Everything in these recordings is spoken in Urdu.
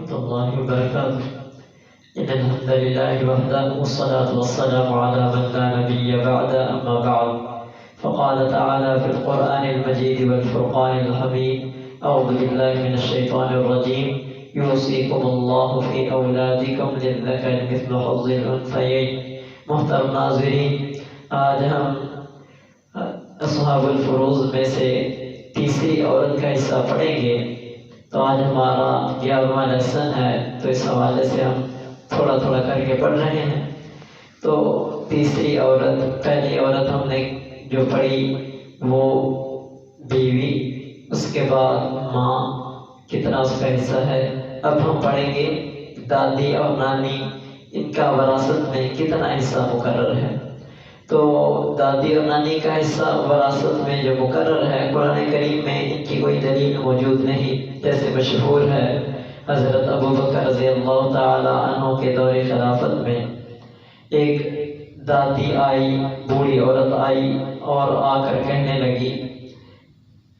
ورحمة الله وبركاته. إن الحمد لله وحده والصلاة والسلام على من لا نبي بعد أما بعد. فقال تعالى في القرآن المجيد والفرقان الحميد: أعوذ بالله من الشيطان الرجيم. يوصيكم الله في أولادكم للذكر مثل حظ الأنثيين. محترم ناظرین، آج ہم اصحاب الفروض میں سے تیسری عورت کا حصہ پڑھیں گے. تو آج ہمارا 11واں لیسن ہے، تو اس حوالے سے ہم تھوڑا تھوڑا کر کے پڑھ رہے ہیں. تو تیسری عورت، پہلی عورت ہم نے جو پڑھی وہ بیوی، اس کے بعد ماں، کتنا اس کا حصہ ہے. اب ہم پڑھیں گے دادی اور نانی، ان کا وراثت میں کتنا حصہ مقرر ہے. تو دادی اور نانی کا حصہ وراثت میں جو مقرر ہے، قرآن کریم میں ان کی کوئی دلیل موجود نہیں. جیسے مشہور ہے حضرت ابوبکر رضی اللہ تعالی عنہ کے دور خلافت میں ایک دادی آئی، بوڑھی عورت آئی اور آ کر کہنے لگی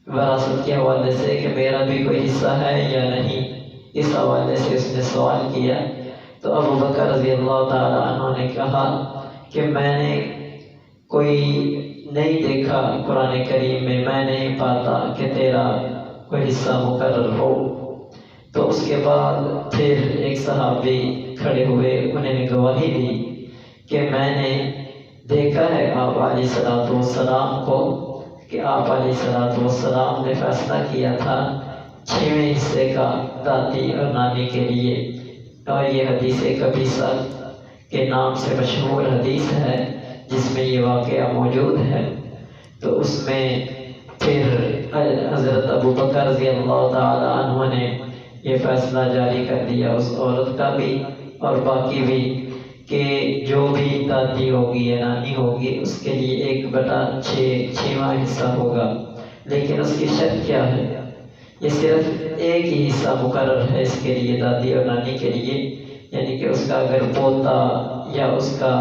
وراثت کے حوالے سے کہ میرا بھی کوئی حصہ ہے یا نہیں. اس حوالے سے اس نے سوال کیا. تو ابوبکر رضی اللہ تعالی عنہ نے کہا کہ میں نے کوئی نہیں دیکھا قرآن کریم میں نہیں پاتا کہ تیرا کوئی حصہ مقرر ہو. تو اس کے بعد پھر ایک صحابی کھڑے ہوئے، انہوں نے گواہی دی کہ میں نے دیکھا ہے آپ علیہ السلام کو، کہ آپ علیہ السلام نے فیصلہ کیا تھا 6ویں حصے کا دادی اور نانی کے لیے. اور یہ حدیث قبیصہ کے نام سے مشہور حدیث ہے جس میں یہ واقعہ موجود ہے. تو اس میں پھر حضرت ابوبکر رضی اللہ تعالی عنہ نے یہ فیصلہ جاری کر دیا اس عورت کا بھی اور باقی بھی، کہ جو بھی دادی ہوگی یا نانی ہوگی اس کے لیے 1/6واں حصہ ہوگا. لیکن اس کی شرط کیا ہے؟ یہ صرف ایک ہی حصہ مقرر ہے اس کے لیے، دادی اور نانی کے لیے. یعنی کہ اس کا اگر پوتا یا اس کا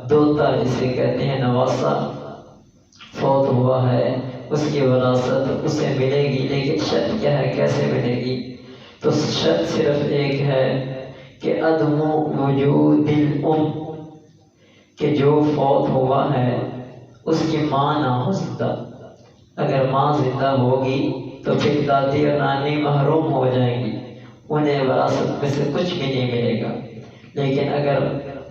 دوتا جسے کہتے ہیں نواسا فوت ہوا ہے، اس کی وراثت اسے ملے گی. لیکن شرط کیا ہے، کیسے ملے گی؟ تو شرط صرف ایک ہے کہ عدم وجود الام، کہ جو فوت ہوا ہے اس کی ماں نہ ہو زندہ. اگر ماں زندہ ہوگی تو پھر دادی اور نانی محروم ہو جائیں گی، انہیں وراثت میں سے کچھ بھی نہیں ملے گا. لیکن اگر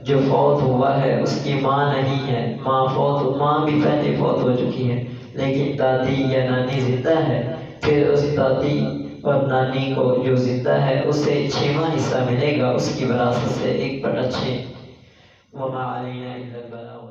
جو فوت ہوا ہے اس کی ماں نہیں ہے، ماں بھی پہلے فوت ہو چکی ہے، لیکن دادی یا نانی زندہ ہے، پھر اس دادی اور نانی کو جو زندہ ہے اسے 6واں حصہ ملے گا اس کی وراثت سے 1/6. وما علینا الا البلاغ.